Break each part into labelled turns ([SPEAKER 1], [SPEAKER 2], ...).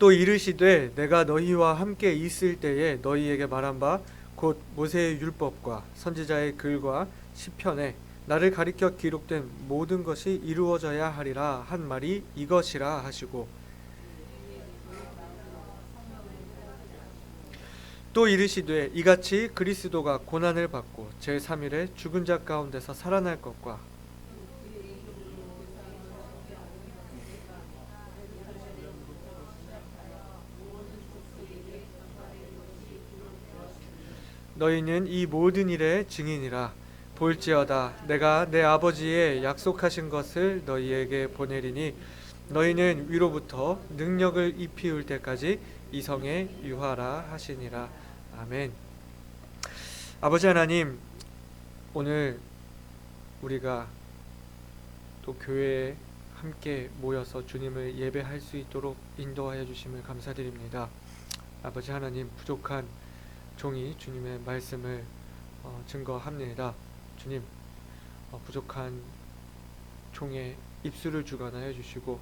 [SPEAKER 1] 또 이르시되 내가 너희와 함께 있을 때에 너희에게 말한 바 곧 모세의 율법과 선지자의 글과 시편에 나를 가리켜 기록된 모든 것이 이루어져야 하리라 한 말이 이것이라 하시고, 또 이르시되 이같이 그리스도가 고난을 받고 제3일에 죽은 자 가운데서 살아날 것과 너희는 이 모든 일의 증인이라. 볼지어다 내가 내 아버지의 약속하신 것을 너희에게 보내리니 너희는 위로부터 능력을 입히울 때까지 이 성에 유하라 하시니라. 아멘. 아버지 하나님, 오늘 우리가 또 교회에 함께 모여서 주님을 예배할 수 있도록 인도하여 주심을 감사드립니다. 아버지 하나님, 부족한 종이 주님의 말씀을 증거합니다. 주님, 부족한 종의 입술을 주관하여 주시고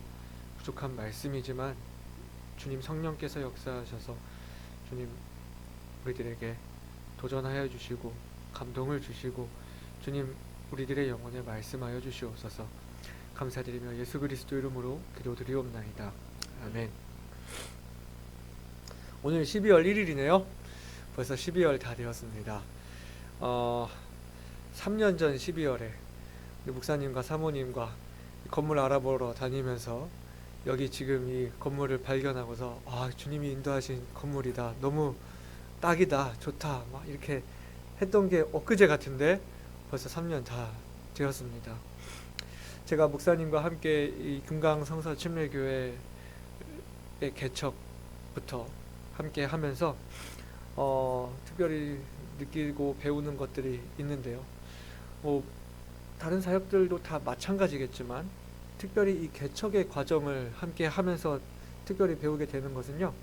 [SPEAKER 1] 부족한 말씀이지만 주님 성령께서 역사하셔서 주님 우리들에게 도전하여 주시고 감동을 주시고 주님 우리들의 영혼에 말씀하여 주시옵소서. 감사드리며 예수 그리스도 이름으로 기도드리옵나이다. 아멘. 오늘 12월 1일이네요. 벌써 12월 다 되었습니다. 3년 전 12월에 목사님과 사모님과 건물 알아보러 다니면서 여기 지금 이 건물을 발견하고서 주님이 인도하신 건물이다, 너무 딱이다, 좋다 막 이렇게 했던 게 엊그제 같은데 벌써 3년 다 되었습니다. 제가 목사님과 함께 이 금강성서 침례교회의 개척부터 함께 하면서 특별히 느끼고 배우는 것들이 있는데요. 다른 사역들도 다 마찬가지겠지만 특별히 이 개척의 과정을 함께 하면서 특별히 배우게 되는 것은요,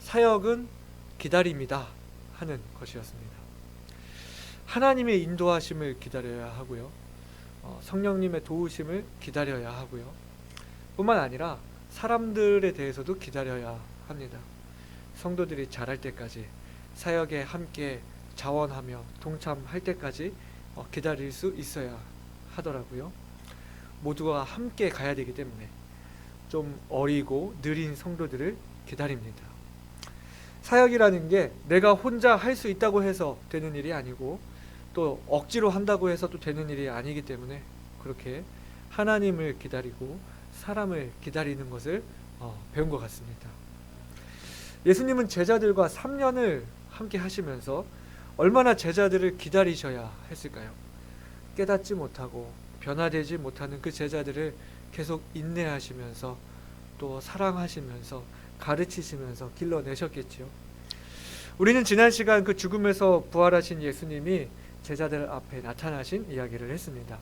[SPEAKER 1] 사역은 기다림이다 하는 것이었습니다. 하나님의 인도하심을 기다려야 하고요, 성령님의 도우심을 기다려야 하고요, 뿐만 아니라 사람들에 대해서도 기다려야 합니다. 성도들이 자랄 때까지, 사역에 함께 자원하며 동참할 때까지 기다릴 수 있어야 하더라고요. 모두가 함께 가야 되기 때문에 좀 어리고 느린 성도들을 기다립니다. 사역이라는 게 내가 혼자 할 수 있다고 해서 되는 일이 아니고 또 억지로 한다고 해서 또 되는 일이 아니기 때문에 그렇게 하나님을 기다리고 사람을 기다리는 것을 배운 것 같습니다. 예수님은 제자들과 3년을 함께 하시면서 얼마나 제자들을 기다리셔야 했을까요? 깨닫지 못하고 변화되지 못하는 그 제자들을 계속 인내하시면서 또 사랑하시면서 가르치시면서 길러내셨겠지요. 우리는 지난 시간 그 죽음에서 부활하신 예수님이 제자들 앞에 나타나신 이야기를 했습니다.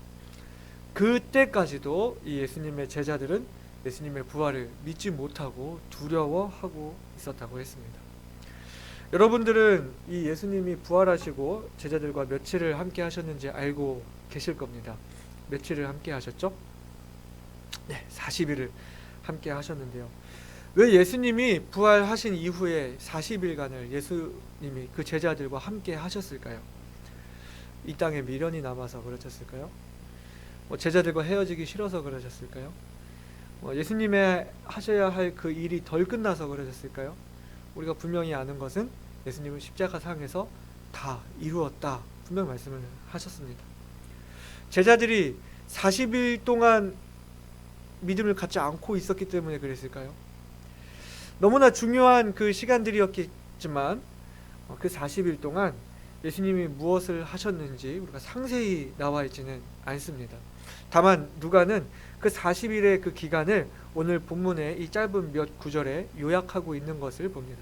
[SPEAKER 1] 그때까지도 이 예수님의 제자들은 예수님의 부활을 믿지 못하고 두려워하고 있었다고 했습니다. 여러분들은 이 예수님이 부활하시고 제자들과 며칠을 함께 하셨는지 알고 계실 겁니다. 며칠을 함께 하셨죠? 네, 40일을 함께 하셨는데요. 왜 예수님이 부활하신 이후에 40일간을 예수님이 그 제자들과 함께 하셨을까요? 이 땅에 미련이 남아서 그러셨을까요? 제자들과 헤어지기 싫어서 그러셨을까요? 예수님의 하셔야 할 그 일이 덜 끝나서 그러셨을까요? 우리가 분명히 아는 것은 예수님은 십자가상에서 다 이루었다 분명 말씀을 하셨습니다. 제자들이 40일 동안 믿음을 갖지 않고 있었기 때문에 그랬을까요? 너무나 중요한 그 시간들이었겠지만 그 40일 동안 예수님이 무엇을 하셨는지 우리가 상세히 나와 있지는 않습니다. 다만 누가는 그 40일의 그 기간을 오늘 본문의 이 짧은 몇 구절에 요약하고 있는 것을 봅니다.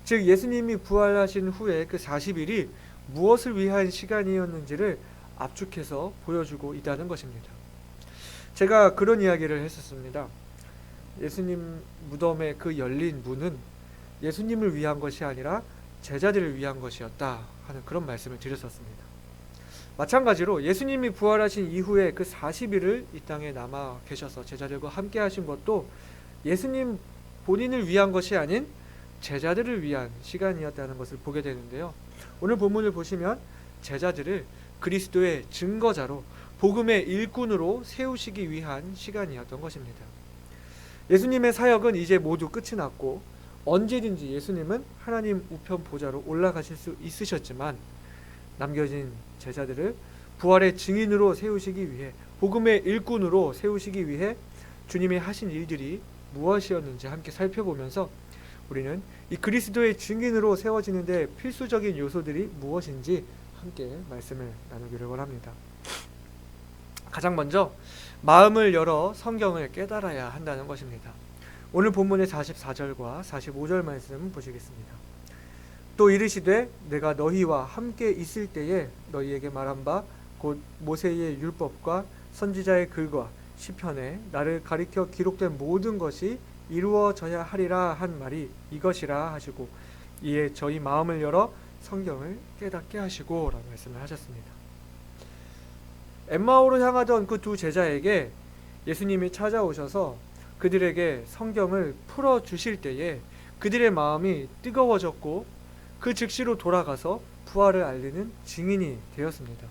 [SPEAKER 1] 즉 예수님이 부활하신 후에 그 40일이 무엇을 위한 시간이었는지를 압축해서 보여주고 있다는 것입니다. 제가 그런 이야기를 했었습니다. 예수님 무덤의 그 열린 문은 예수님을 위한 것이 아니라 제자들을 위한 것이었다 하는 그런 말씀을 드렸었습니다. 마찬가지로 예수님이 부활하신 이후에 그 40일을 이 땅에 남아 계셔서 제자들과 함께 하신 것도 예수님 본인을 위한 것이 아닌 제자들을 위한 시간이었다는 것을 보게 되는데요. 오늘 본문을 보시면 제자들을 그리스도의 증거자로 복음의 일꾼으로 세우시기 위한 시간이었던 것입니다. 예수님의 사역은 이제 모두 끝이 났고 언제든지 예수님은 하나님 우편 보좌로 올라가실 수 있으셨지만 남겨진 제자들을 부활의 증인으로 세우시기 위해, 복음의 일꾼으로 세우시기 위해 주님이 하신 일들이 무엇이었는지 함께 살펴보면서 우리는 이 그리스도의 증인으로 세워지는데 필수적인 요소들이 무엇인지 함께 말씀을 나누기를 원합니다. 가장 먼저 마음을 열어 성경을 깨달아야 한다는 것입니다. 오늘 본문의 44절과 45절 말씀 보시겠습니다. 또 이르시되 내가 너희와 함께 있을 때에 너희에게 말한 바 곧 모세의 율법과 선지자의 글과 시편에 나를 가리켜 기록된 모든 것이 이루어져야 하리라 한 말이 이것이라 하시고 이에 저희 마음을 열어 성경을 깨닫게 하시고 라고 말씀을 하셨습니다. 엠마오로 향하던 그 두 제자에게 예수님이 찾아오셔서 그들에게 성경을 풀어주실 때에 그들의 마음이 뜨거워졌고 그 즉시로 돌아가서 부활을 알리는 증인이 되었습니다.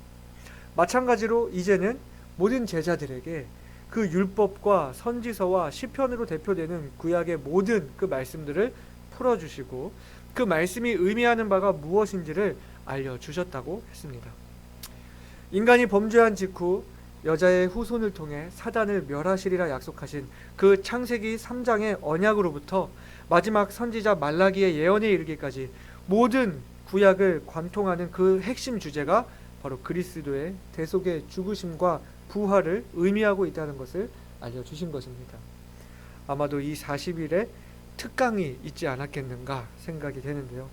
[SPEAKER 1] 마찬가지로 이제는 모든 제자들에게 그 율법과 선지서와 시편으로 대표되는 구약의 모든 그 말씀들을 풀어주시고 그 말씀이 의미하는 바가 무엇인지를 알려주셨다고 했습니다. 인간이 범죄한 직후 여자의 후손을 통해 사단을 멸하시리라 약속하신 그 창세기 3장의 언약으로부터 마지막 선지자 말라기의 예언에 이르기까지 모든 구약을 관통하는 그 핵심 주제가 바로 그리스도의 대속의 죽으심과 부활을 의미하고 있다는 것을 알려주신 것입니다. 아마도 이 40일에 특강이 있지 않았겠는가 생각이 되는데요.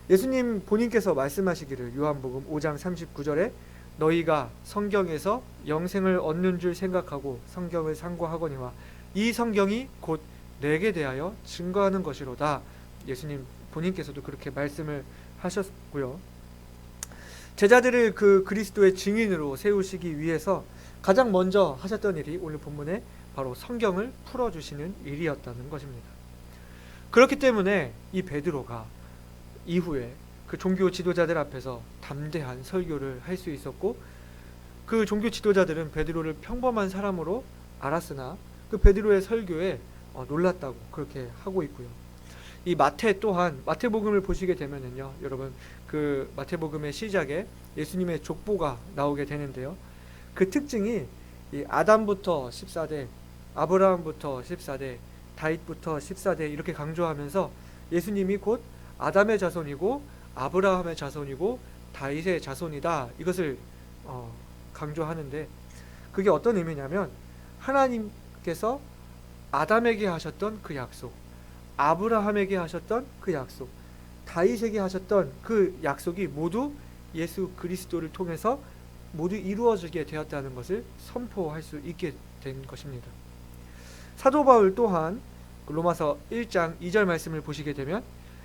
[SPEAKER 1] 예수님 본인께서 말씀하시기를 요한복음 5장 39절에 너희가 성경에서 영생을 얻는 줄 생각하고 성경을 상고하거니와 이 성경이 곧 내게 대하여 증거하는 것이로다. 예수님 본인께서도 그렇게 말씀을 하셨고요. 제자들을 그 그리스도의 증인으로 세우시기 위해서 가장 먼저 하셨던 일이 오늘 본문에 바로 성경을 풀어주시는 일이었다는 것입니다. 그렇기 때문에 이 베드로가 이후에 그 종교 지도자들 앞에서 담대한 설교를 할 수 있었고 그 종교 지도자들은 베드로를 평범한 사람으로 알았으나 그 베드로의 설교에 놀랐다고 그렇게 하고 있고요. 이 마태 또한 마태복음을 보시게 되면은요, 여러분 그 마태복음의 시작에 예수님의 족보가 나오게 되는데요. 그 특징이 이 아담부터 14대, 아브라함부터 14대, 다윗부터 14대 이렇게 강조하면서 예수님이 곧 아담의 자손이고 아브라함의 자손이고 다윗의 자손이다 이것을 강조하는데 그게 어떤 의미냐면 하나님께서 아담에게 하셨던 그 약속, 아브라함에게 하셨던 그 약속, 다윗에게 하셨던 그 약속이 모두 예수 그리스도를 통해서 모두 이루어지게 되었다는 것을 선포할 수 있게 된 것입니다. 사도 바울 또한 로마서 1장 2절 말씀을 보시게 되면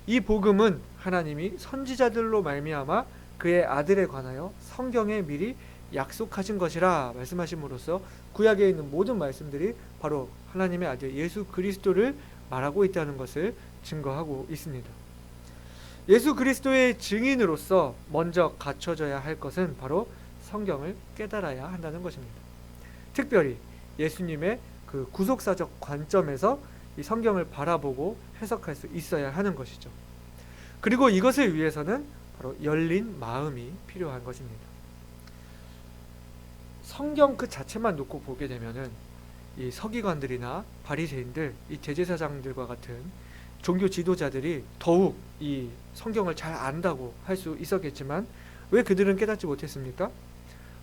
[SPEAKER 1] 이 복음은 하나님이 선지자들로 말미암아 그의 아들에 관하여 성경에 미리 약속하신 것이라 말씀하심으로써 구약에 있는 모든 말씀들이 바로 하나님의 아들 예수 그리스도를 말하고 있다는 것을 증거하고 있습니다. 예수 그리스도의 증인으로서 먼저 갖춰져야 할 것은 바로 성경을 깨달아야 한다는 것입니다. 특별히 예수님의 그 구속사적 관점에서 이 성경을 바라보고 해석할 수 있어야 하는 것이죠. 그리고 이것을 위해서는 바로 열린 마음이 필요한 것입니다. 성경 그 자체만 놓고 보게 되면은 이 서기관들이나 바리새인들, 이 대제사장들과 같은 종교 지도자들이 더욱 이 성경을 잘 안다고 할 수 있었겠지만 왜 그들은 깨닫지 못했습니까?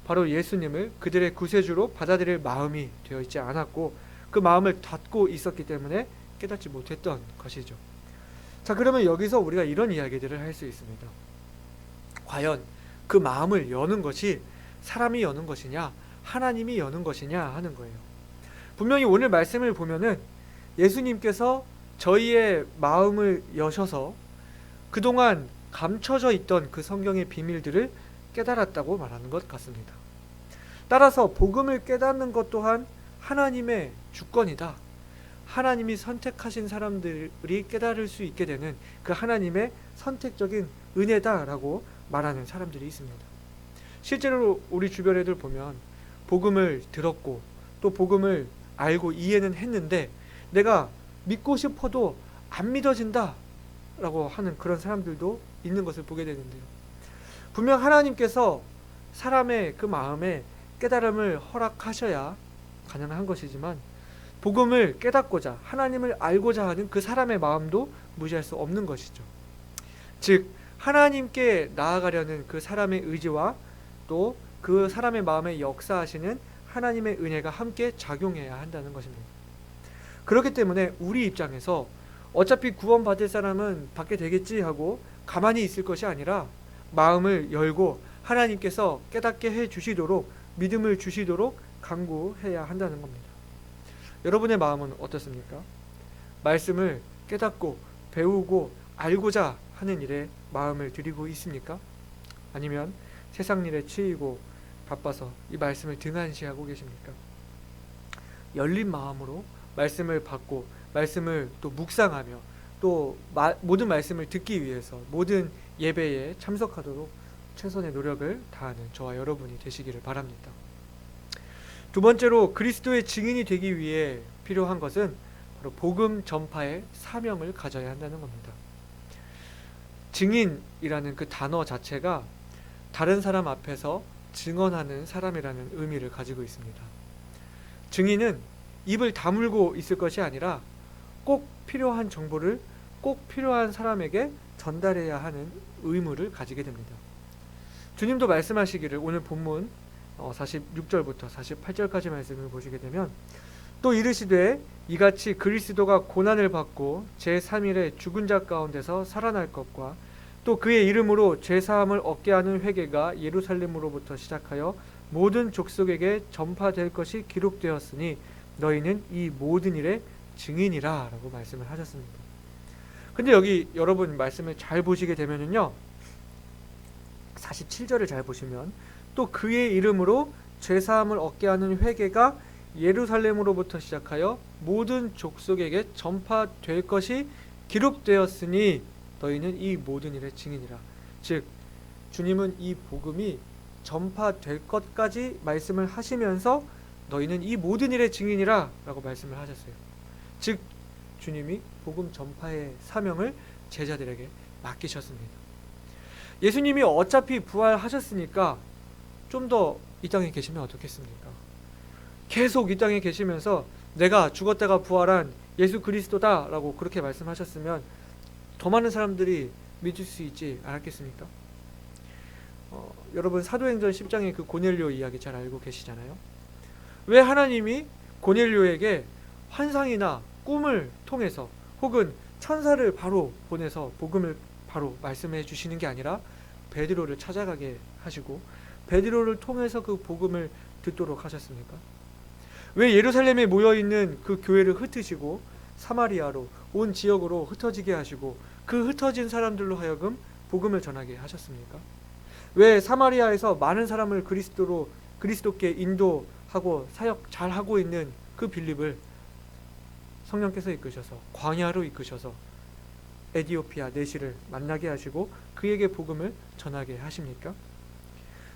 [SPEAKER 1] 바로 예수님을 그들의 구세주로 받아들일 마음이 되어 있지 않았고 그 마음을 닫고 있었기 때문에 깨닫지 못했던 것이죠. 자, 그러면 여기서 우리가 이런 이야기들을 할 수 있습니다. 과연 그 마음을 여는 것이 사람이 여는 것이냐 하나님이 여는 것이냐 하는 거예요. 분명히 오늘 말씀을 보면은 예수님께서 저희의 마음을 여셔서 그동안 감춰져 있던 그 성경의 비밀들을 깨달았다고 말하는 것 같습니다. 따라서 복음을 깨닫는 것 또한 하나님의 주권이다. 하나님이 선택하신 사람들이 깨달을 수 있게 되는 그 하나님의 선택적인 은혜다라고 말하는 사람들이 있습니다. 실제로 우리 주변에들 보면 복음을 들었고 또 복음을 알고 이해는 했는데 내가 믿고 싶어도 안 믿어진다 라고 하는 그런 사람들도 있는 것을 보게 되는데요. 분명 하나님께서 사람의 그 마음에 깨달음을 허락하셔야 가능한 것이지만 복음을 깨닫고자 하나님을 알고자 하는 그 사람의 마음도 무시할 수 없는 것이죠. 즉 하나님께 나아가려는 그 사람의 의지와 또 그 사람의 마음에 역사하시는 하나님의 은혜가 함께 작용해야 한다는 것입니다. 그렇기 때문에 우리 입장에서 어차피 구원받을 사람은 받게 되겠지 하고 가만히 있을 것이 아니라 마음을 열고 하나님께서 깨닫게 해 주시도록 믿음을 주시도록 간구해야 한다는 겁니다. 여러분의 마음은 어떻습니까? 말씀을 깨닫고 배우고 알고자 하는 일에 마음을 들이고 있습니까? 아니면 세상 일에 치이고 바빠서 이 말씀을 등한시하고 계십니까? 열린 마음으로 말씀을 받고 말씀을 또 묵상하며 또 모든 말씀을 듣기 위해서 모든 예배에 참석하도록 최선의 노력을 다하는 저와 여러분이 되시기를 바랍니다. 두 번째로 그리스도의 증인이 되기 위해 필요한 것은 바로 복음 전파의 사명을 가져야 한다는 겁니다. 증인이라는 그 단어 자체가 다른 사람 앞에서 증언하는 사람이라는 의미를 가지고 있습니다. 증인은 입을 다물고 있을 것이 아니라 꼭 필요한 정보를 꼭 필요한 사람에게 전달해야 하는 의무를 가지게 됩니다. 주님도 말씀하시기를 오늘 본문 46절부터 48절까지 말씀을 보시게 되면 또 이르시되 이같이 그리스도가 고난을 받고 제3일에 죽은 자 가운데서 살아날 것과 또 그의 이름으로 죄사함을 얻게 하는 회개가 예루살렘으로부터 시작하여 모든 족속에게 전파될 것이 기록되었으니 너희는 이 모든 일의 증인이라 라고 말씀을 하셨습니다. 근데 여기 여러분 말씀을 잘 보시게 되면은요 47절을 잘 보시면 또 그의 이름으로 죄사함을 얻게 하는 회개가 예루살렘으로부터 시작하여 모든 족속에게 전파될 것이 기록되었으니 너희는 이 모든 일의 증인이라. 즉 주님은 이 복음이 전파될 것까지 말씀을 하시면서 너희는 이 모든 일의 증인이라 라고 말씀을 하셨어요. 즉 주님이 복음 전파의 사명을 제자들에게 맡기셨습니다. 예수님이 어차피 부활하셨으니까 좀 더 이 땅에 계시면 어떻겠습니까? 계속 이 땅에 계시면서 내가 죽었다가 부활한 예수 그리스도다 라고 그렇게 말씀하셨으면 더 많은 사람들이 믿을 수 있지 않았겠습니까? 여러분 사도행전 10장의 그 고넬료 이야기 잘 알고 계시잖아요. 왜 하나님이 고넬료에게 환상이나 꿈을 통해서 혹은 천사를 바로 보내서 복음을 바로 말씀해 주시는 게 아니라 베드로를 찾아가게 하시고 베드로를 통해서 그 복음을 듣도록 하셨습니까? 왜 예루살렘에 모여있는 그 교회를 흩으시고 사마리아로 온 지역으로 흩어지게 하시고 그 흩어진 사람들로 하여금 복음을 전하게 하셨습니까? 왜 사마리아에서 많은 사람을 그리스도께 인도하고 사역 잘하고 있는 그 빌립을 성령께서 이끄셔서 광야로 이끄셔서 에디오피아 내시를 만나게 하시고 그에게 복음을 전하게 하십니까?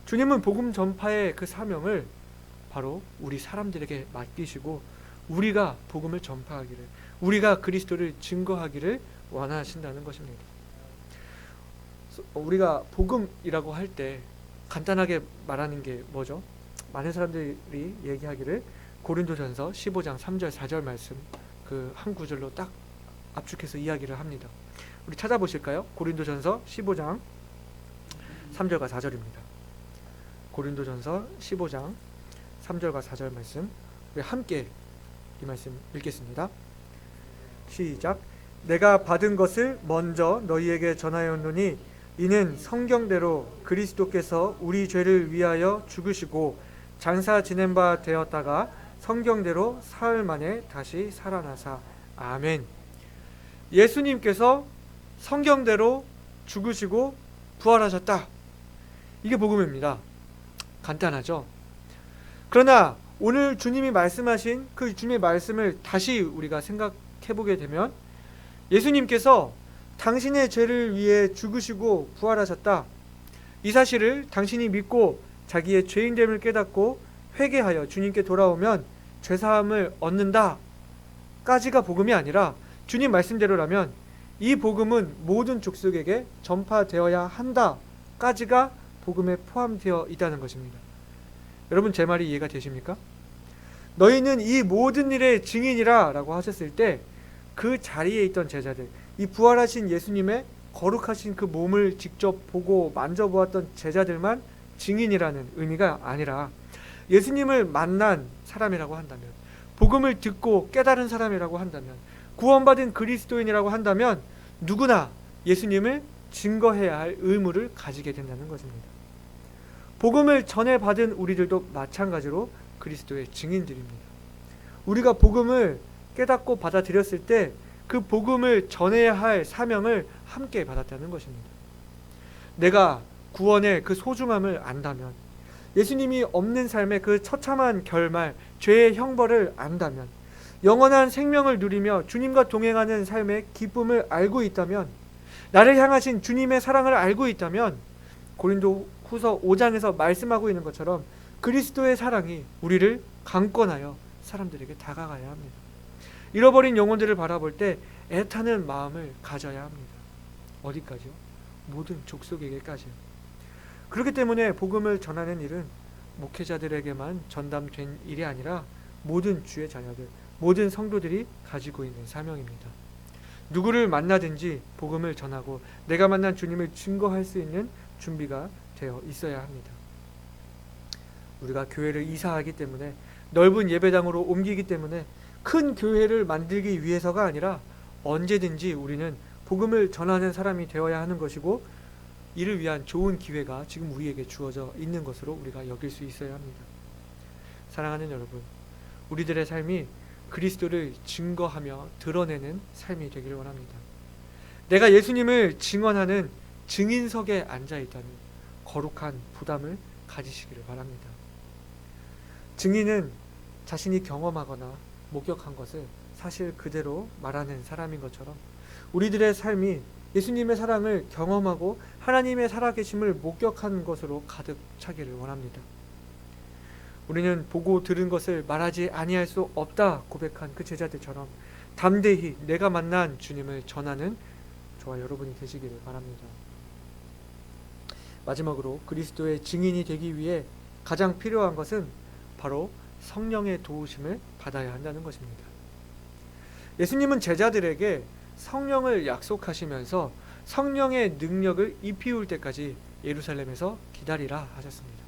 [SPEAKER 1] 주님은 복음 전파의 그 사명을 바로 우리 사람들에게 맡기시고 우리가 복음을 전파하기를, 우리가 그리스도를 증거하기를 원하신다는 것입니다. 우리가 복음이라고 할 때 간단하게 말하는 게 뭐죠? 많은 사람들이 얘기하기를 고린도전서 15장 3절 4절 말씀 그 한 구절로 딱 압축해서 이야기를 합니다. 우리 찾아보실까요? 고린도전서 15장 3절과 4절입니다. 고린도전서 15장 3절과 4절 말씀 우리 함께 이 말씀 읽겠습니다. 시작. 내가 받은 것을 먼저 너희에게 전하였노니 이는 성경대로 그리스도께서 우리 죄를 위하여 죽으시고 장사 지낸 바 되었다가 성경대로 사흘 만에 다시 살아나사. 아멘. 예수님께서 성경대로 죽으시고 부활하셨다. 이게 복음입니다. 간단하죠? 그러나 오늘 주님이 말씀하신 그 주님의 말씀을 다시 우리가 생각해 보게 되면 예수님께서 당신의 죄를 위해 죽으시고 부활하셨다. 이 사실을 당신이 믿고 자기의 죄인됨을 깨닫고 회개하여 주님께 돌아오면 죄사함을 얻는다 까지가 복음이 아니라 주님 말씀대로라면 이 복음은 모든 족속에게 전파되어야 한다 까지가 복음에 포함되어 있다는 것입니다. 여러분 제 말이 이해가 되십니까? 너희는 이 모든 일의 증인이라 라고 하셨을 때 그 자리에 있던 제자들, 이 부활하신 예수님의 거룩하신 그 몸을 직접 보고 만져보았던 제자들만 증인이라는 의미가 아니라 예수님을 만난 사람이라고 한다면, 복음을 듣고 깨달은 사람이라고 한다면, 구원받은 그리스도인이라고 한다면 누구나 예수님을 증거해야 할 의무를 가지게 된다는 것입니다. 복음을 전해받은 우리들도 마찬가지로 그리스도의 증인들입니다. 우리가 복음을 깨닫고 받아들였을 때 그 복음을 전해야 할 사명을 함께 받았다는 것입니다. 내가 구원의 그 소중함을 안다면, 예수님이 없는 삶의 그 처참한 결말, 죄의 형벌을 안다면, 영원한 생명을 누리며 주님과 동행하는 삶의 기쁨을 알고 있다면, 나를 향하신 주님의 사랑을 알고 있다면 고린도 후서 5장에서 말씀하고 있는 것처럼 그리스도의 사랑이 우리를 강권하여 사람들에게 다가가야 합니다. 잃어버린 영혼들을 바라볼 때 애타는 마음을 가져야 합니다. 어디까지요? 모든 족속에게까지요. 그렇기 때문에 복음을 전하는 일은 목회자들에게만 전담된 일이 아니라 모든 주의 자녀들, 모든 성도들이 가지고 있는 사명입니다. 누구를 만나든지 복음을 전하고 내가 만난 주님을 증거할 수 있는 준비가 되어 있어야 합니다. 우리가 교회를 이사하기 때문에, 넓은 예배당으로 옮기기 때문에 큰 교회를 만들기 위해서가 아니라 언제든지 우리는 복음을 전하는 사람이 되어야 하는 것이고, 이를 위한 좋은 기회가 지금 우리에게 주어져 있는 것으로 우리가 여길 수 있어야 합니다. 사랑하는 여러분, 우리들의 삶이 그리스도를 증거하며 드러내는 삶이 되기를 원합니다. 내가 예수님을 증언하는 증인석에 앉아있다는 거룩한 부담을 가지시기를 바랍니다. 증인은 자신이 경험하거나 목격한 것을 사실 그대로 말하는 사람인 것처럼 우리들의 삶이 예수님의 사랑을 경험하고 하나님의 살아계심을 목격한 것으로 가득 차기를 원합니다. 우리는 보고 들은 것을 말하지 아니할 수 없다 고백한 그 제자들처럼 담대히 내가 만난 주님을 전하는 저와 여러분이 되시기를 바랍니다. 마지막으로 그리스도의 증인이 되기 위해 가장 필요한 것은 바로 성령의 도우심을 받아야 한다는 것입니다. 예수님은 제자들에게 성령을 약속하시면서 성령의 능력을 입히울 때까지 예루살렘에서 기다리라 하셨습니다.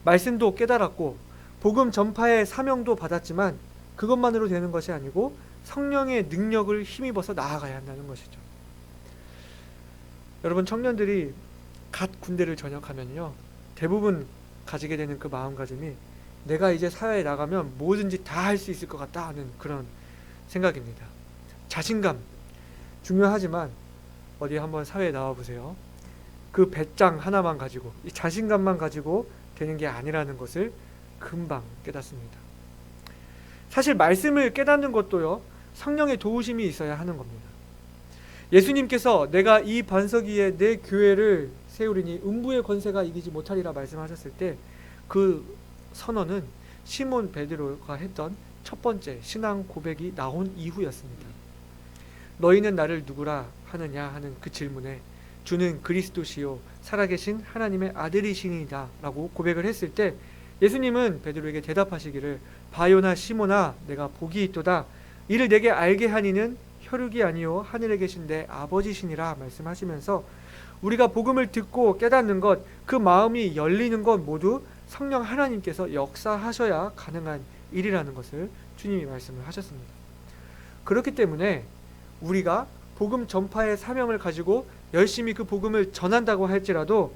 [SPEAKER 1] 말씀도 깨달았고 복음 전파의 사명도 받았지만 그것만으로 되는 것이 아니고 성령의 능력을 힘입어서 나아가야 한다는 것이죠. 여러분, 청년들이 갓 군대를 전역하면요, 대부분 가지게 되는 그 마음가짐이 내가 이제 사회에 나가면 뭐든지 다 할 수 있을 것 같다 하는 그런 생각입니다. 자신감 중요하지만 어디 한번 사회에 나와보세요. 그 배짱 하나만 가지고, 이 자신감만 가지고 되는 게 아니라는 것을 금방 깨닫습니다. 사실 말씀을 깨닫는 것도요, 성령의 도우심이 있어야 하는 겁니다. 예수님께서 내가 이 반석 위에 내 교회를 세우리니 음부의 권세가 이기지 못하리라 말씀하셨을 때 그 선언은 시몬 베드로가 했던 첫 번째 신앙 고백이 나온 이후였습니다. 너희는 나를 누구라 하느냐 하는 그 질문에 주는 그리스도시요 살아계신 하나님의 아들이시니이다 라고 고백을 했을 때 예수님은 베드로에게 대답하시기를 바요나 시몬아 내가 복이 있도다 이를 내게 알게 하니는 혈육이 아니요 하늘에 계신 내 아버지시니라 말씀하시면서 우리가 복음을 듣고 깨닫는 것, 그 마음이 열리는 것 모두 성령 하나님께서 역사하셔야 가능한 일이라는 것을 주님이 말씀을 하셨습니다. 그렇기 때문에 우리가 복음 전파의 사명을 가지고 열심히 그 복음을 전한다고 할지라도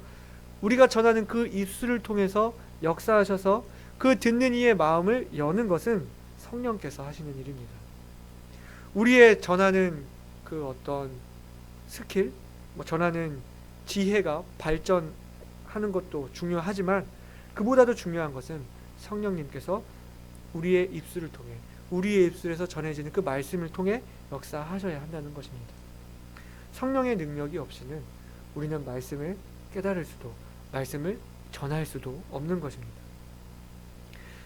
[SPEAKER 1] 우리가 전하는 그 입술을 통해서 역사하셔서 그 듣는 이의 마음을 여는 것은 성령께서 하시는 일입니다. 우리의 전하는 그 어떤 스킬, 전하는 지혜가 발전하는 것도 중요하지만 그보다도 중요한 것은 성령님께서 우리의 입술을 통해, 우리의 입술에서 전해지는 그 말씀을 통해 역사하셔야 한다는 것입니다. 성령의 능력이 없이는 우리는 말씀을 깨달을 수도, 말씀을 전할 수도 없는 것입니다.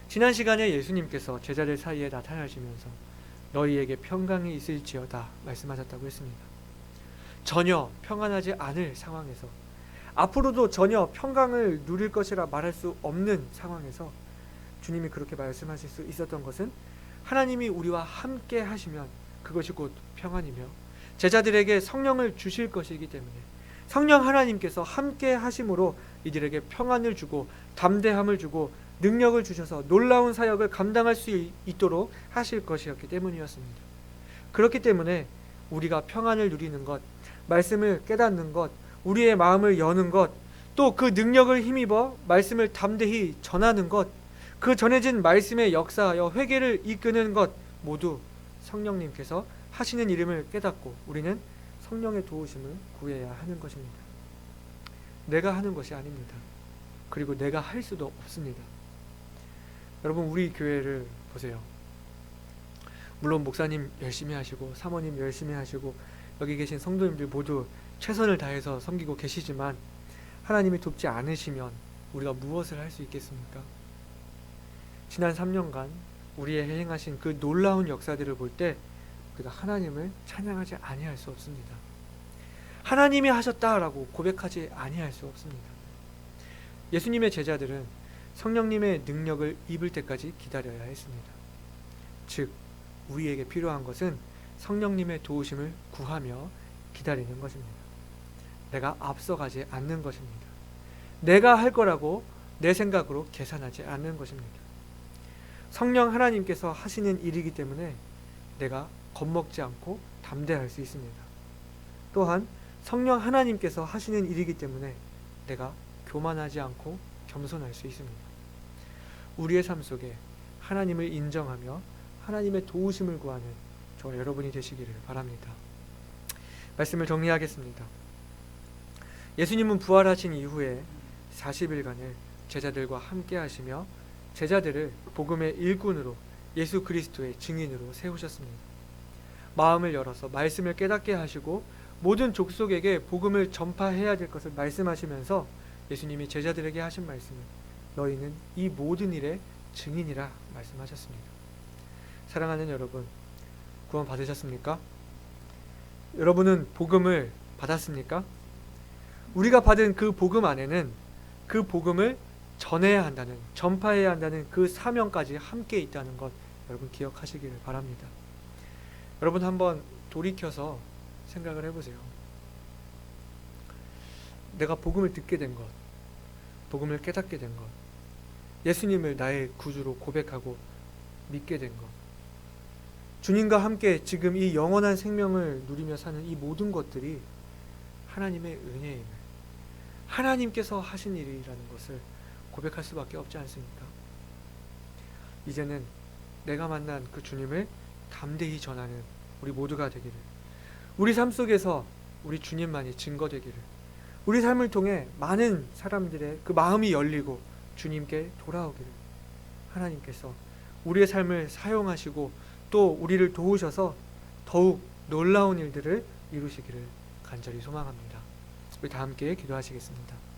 [SPEAKER 1] 지난 시간에 예수님께서 제자들 사이에 나타나시면서 너희에게 평강이 있을지어다 말씀하셨다고 했습니다. 전혀 평안하지 않을 상황에서, 앞으로도 전혀 평강을 누릴 것이라 말할 수 없는 상황에서 주님이 그렇게 말씀하실 수 있었던 것은 하나님이 우리와 함께 하시면 그것이 곧 평안이며, 제자들에게 성령을 주실 것이기 때문에 성령 하나님께서 함께 하심으로 이들에게 평안을 주고 담대함을 주고 능력을 주셔서 놀라운 사역을 감당할 수 있도록 하실 것이었기 때문이었습니다. 그렇기 때문에 우리가 평안을 누리는 것, 말씀을 깨닫는 것, 우리의 마음을 여는 것, 또 그 능력을 힘입어 말씀을 담대히 전하는 것, 그 전해진 말씀에 역사하여 회개를 이끄는 것, 모두 성령님께서 하시는 일임을 깨닫고 우리는 성령의 도우심을 구해야 하는 것입니다. 내가 하는 것이 아닙니다. 그리고 내가 할 수도 없습니다. 여러분, 우리 교회를 보세요. 물론 목사님 열심히 하시고 사모님 열심히 하시고 여기 계신 성도님들 모두 최선을 다해서 섬기고 계시지만 하나님이 돕지 않으시면 우리가 무엇을 할 수 있겠습니까? 지난 3년간 우리의 행하신 그 놀라운 역사들을 볼 때 우리가 하나님을 찬양하지 아니할 수 없습니다. 하나님이 하셨다라고 고백하지 아니할 수 없습니다. 예수님의 제자들은 성령님의 능력을 입을 때까지 기다려야 했습니다. 즉, 우리에게 필요한 것은 성령님의 도우심을 구하며 기다리는 것입니다. 내가 앞서가지 않는 것입니다. 내가 할 거라고 내 생각으로 계산하지 않는 것입니다. 성령 하나님께서 하시는 일이기 때문에 내가 겁먹지 않고 담대할 수 있습니다. 또한 성령 하나님께서 하시는 일이기 때문에 내가 교만하지 않고 겸손할 수 있습니다. 우리의 삶 속에 하나님을 인정하며 하나님의 도우심을 구하는 저와 여러분이 되시기를 바랍니다. 말씀을 정리하겠습니다. 예수님은 부활하신 이후에 40일간을 제자들과 함께 하시며 제자들을 복음의 일꾼으로, 예수 그리스도의 증인으로 세우셨습니다. 마음을 열어서 말씀을 깨닫게 하시고 모든 족속에게 복음을 전파해야 될 것을 말씀하시면서 예수님이 제자들에게 하신 말씀은 너희는 이 모든 일의 증인이라 말씀하셨습니다. 사랑하는 여러분, 구원 받으셨습니까? 여러분은 복음을 받았습니까? 우리가 받은 그 복음 안에는 그 복음을 전해야 한다는, 전파해야 한다는 그 사명까지 함께 있다는 것 여러분 기억하시기를 바랍니다. 여러분 한번 돌이켜서 생각을 해보세요. 내가 복음을 듣게 된 것, 복음을 깨닫게 된 것, 예수님을 나의 구주로 고백하고 믿게 된 것, 주님과 함께 지금 이 영원한 생명을 누리며 사는 이 모든 것들이 하나님의 은혜임을, 하나님께서 하신 일이라는 것을 고백할 수밖에 없지 않습니까? 이제는 내가 만난 그 주님을 담대히 전하는 우리 모두가 되기를, 우리 삶 속에서 우리 주님만이 증거되기를, 우리 삶을 통해 많은 사람들의 그 마음이 열리고 주님께 돌아오기를 하나님께서 우리의 삶을 사용하시고 또 우리를 도우셔서 더욱 놀라운 일들을 이루시기를 간절히 소망합니다. 우리 다 함께 기도하시겠습니다.